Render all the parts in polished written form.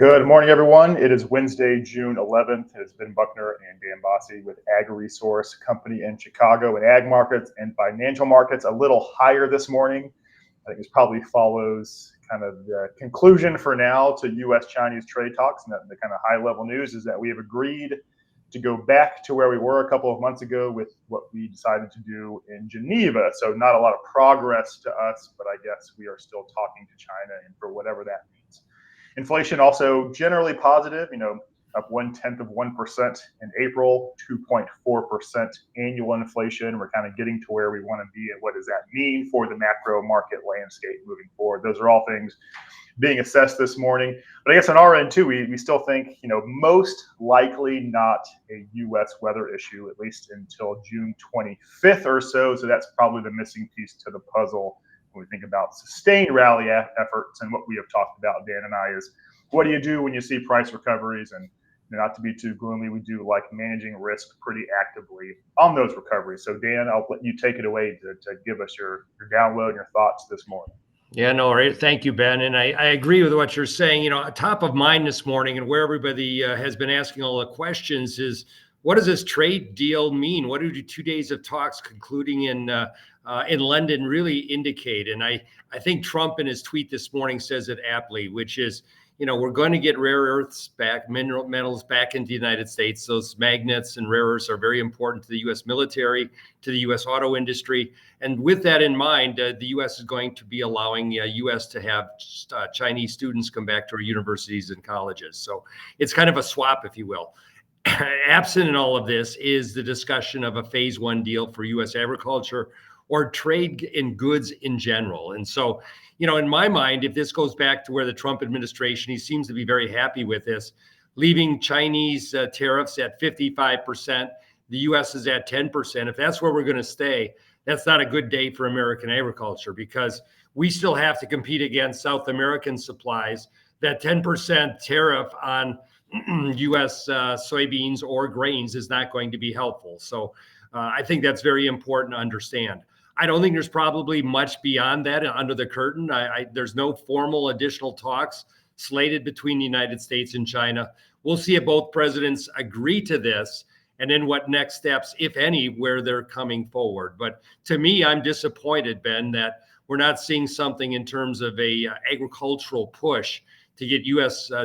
Good morning, everyone. It is Wednesday, June 11th. It is Ben Buckner and Dan Basse with Agri-Resource Company in Chicago, and ag markets and financial markets a little higher this morning. I think this probably follows kind of the conclusion for now to U.S.-Chinese trade talks. And the kind of high-level news is that we have agreed to go back to where we were a couple of months ago with what we decided to do in Geneva. So not a lot of progress to us, but I guess we are still talking to China, and for whatever that means. Inflation also generally positive, up 0.1% in April, 2.4% annual inflation. We're kind of getting to where we want to be, and what does that mean for the macro market landscape moving forward? Those are all things being assessed this morning. But I guess on our end too, we still think, most likely not a U.S. weather issue, at least until June 25th or so. So that's probably the missing piece to the puzzle when we think about sustained rally efforts. And what we have talked about, Dan and I, is what do you do when you see price recoveries? And not to be too gloomy, we do like managing risk pretty actively on those recoveries. So Dan, I'll let you take it away to give us your download and your thoughts this morning. Yeah, no, right. Thank you, Ben. And I agree with what you're saying. Top of mind this morning, and where everybody has been asking all the questions is, what does this trade deal mean? What do 2 days of talks concluding in London really indicate? And I think Trump in his tweet this morning says it aptly, which is, we're going to get rare earths back, metals back into the United States. Those magnets and rare earths are very important to the U.S. military, to the U.S. auto industry. And with that in mind, the U.S. is going to be allowing U.S. to have Chinese students come back to our universities and colleges. So it's kind of a swap, if you will. Absent in all of this is the discussion of a phase one deal for U.S. agriculture or trade in goods in general. And so, in my mind, if this goes back to where the Trump administration, he seems to be very happy with this, leaving Chinese tariffs at 55%, the U.S. is at 10%. If that's where we're going to stay, that's not a good day for American agriculture, because we still have to compete against South American supplies. That 10% tariff on U.S. soybeans or grains is not going to be helpful. So I think that's very important to understand. I don't think there's probably much beyond that under the curtain. There's no formal additional talks slated between the United States and China. We'll see if both presidents agree to this, and then what next steps, if any, where they're coming forward. But to me, I'm disappointed, Ben, that we're not seeing something in terms of a agricultural push to get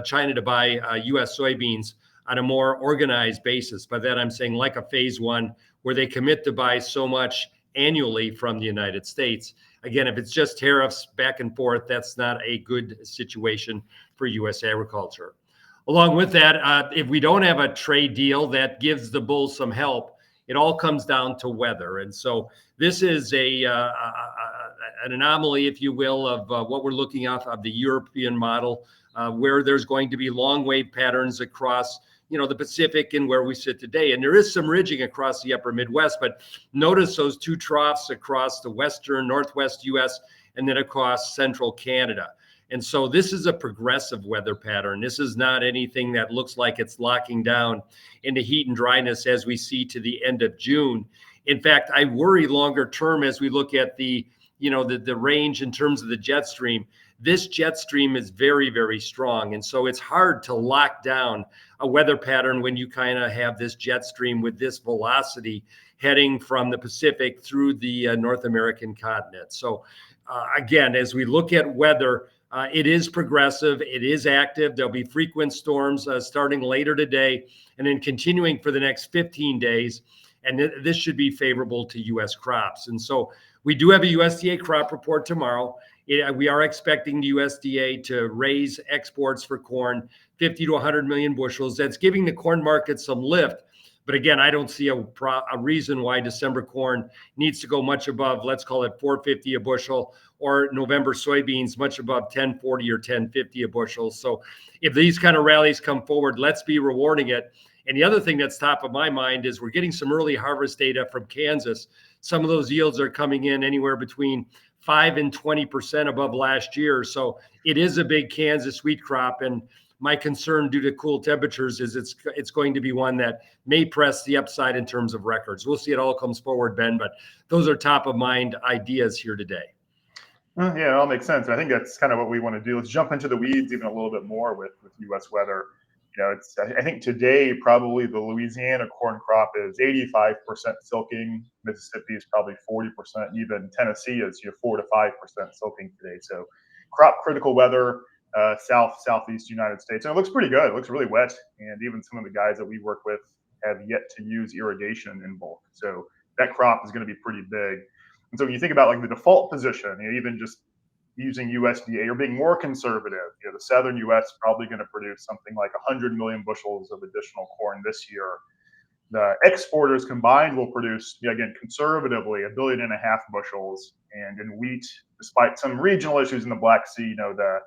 China to buy U.S. soybeans on a more organized basis. By that, I'm saying like a phase one, where they commit to buy so much annually from the United States. Again, if it's just tariffs back and forth, that's not a good situation for U.S. agriculture. Along with that, if we don't have a trade deal that gives the bulls some help, it all comes down to weather. And so this is an anomaly, if you will, of what we're looking off of the European model, where there's going to be long wave patterns across the Pacific and where we sit today. And there is some ridging across the upper Midwest, but notice those two troughs across the western, northwest U.S., and then across central Canada. And so this is a progressive weather pattern. This is not anything that looks like it's locking down into heat and dryness as we see to the end of June. In fact, I worry longer term as we look at the range in terms of the jet stream. This jet stream is very, very strong. And so it's hard to lock down a weather pattern when you kind of have this jet stream with this velocity heading from the Pacific through the North American continent. So again, as we look at weather, it is progressive. It is active. There'll be frequent storms starting later today and then continuing for the next 15 days. And this should be favorable to U.S. crops. And so we do have a USDA crop report tomorrow. We are expecting the USDA to raise exports for corn 50 to 100 million bushels. That's giving the corn market some lift. But again, I don't see a reason why December corn needs to go much above, let's call it 450 a bushel, or November soybeans much above 1040 or 1050 a bushel. So if these kind of rallies come forward, let's be rewarding it. And the other thing that's top of my mind is we're getting some early harvest data from Kansas. Some of those yields are coming in anywhere between 5 and 20% above last year. So it is a big Kansas wheat crop. And my concern due to cool temperatures is it's going to be one that may press the upside in terms of records. We'll see. It all comes forward, Ben, but those are top of mind ideas here today. Yeah, it all makes sense. And I think that's kind of what we want to do. Let's jump into the weeds even a little bit more with U.S. weather. It's I think today probably the Louisiana corn crop is 85% silking. Mississippi is probably 40%. Even Tennessee is 4 to 5% silking today. So crop critical weather, southeast United States, and it looks pretty good. It looks really wet, and even some of the guys that we work with have yet to use irrigation in bulk. So that crop is going to be pretty big. And so when you think about like the default position, even just using USDA or being more conservative, the southern U.S. probably going to produce something like 100 million bushels of additional corn this year. The exporters combined will produce, again, conservatively, 1.5 billion bushels. And in wheat, despite some regional issues in the Black Sea, the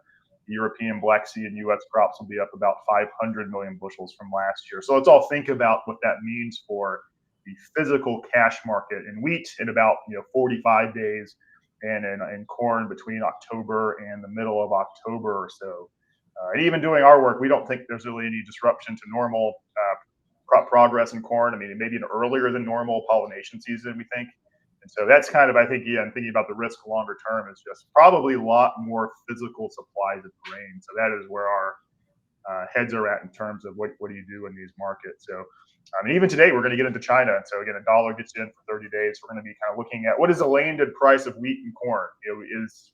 European Black Sea and U.S. crops will be up about 500 million bushels from last year. So let's all think about what that means for the physical cash market in wheat in about 45 days, and in corn between October and the middle of October or so. And even doing our work, we don't think there's really any disruption to normal crop progress in corn. I mean, maybe an earlier than normal pollination season, we think. And so that's kind of, I think, I'm thinking about the risk longer term is just probably a lot more physical supplies of grain. So that is where our heads are at in terms of what do you do in these markets. So even today, we're going to get into China. And so again, a dollar gets in for 30 days. We're going to be kind of looking at what is the landed price of wheat and corn.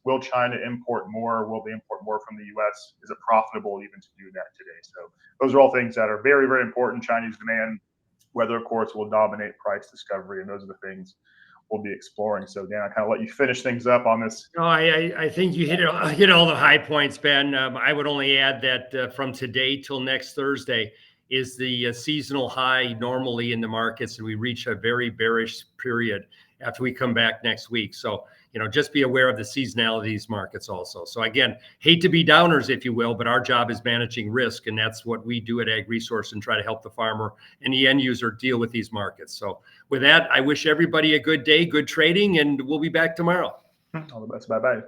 Will China import more? Will they import more from the U.S.? Is it profitable even to do that today? So those are all things that are very, very important. Chinese demand, weather, of course, will dominate price discovery. And those are the things we'll be exploring. So Dan, I kind of let you finish things up on this. No, I think you hit all the high points, Ben. I would only add that from today till next Thursday is the seasonal high normally in the markets, and we reach a very bearish period after we come back next week. So, just be aware of the seasonality of these markets also. So again, hate to be downers, if you will, but our job is managing risk, and that's what we do at Ag Resource and try to help the farmer and the end user deal with these markets. So with that, I wish everybody a good day, good trading, and we'll be back tomorrow. All the best. Bye-bye.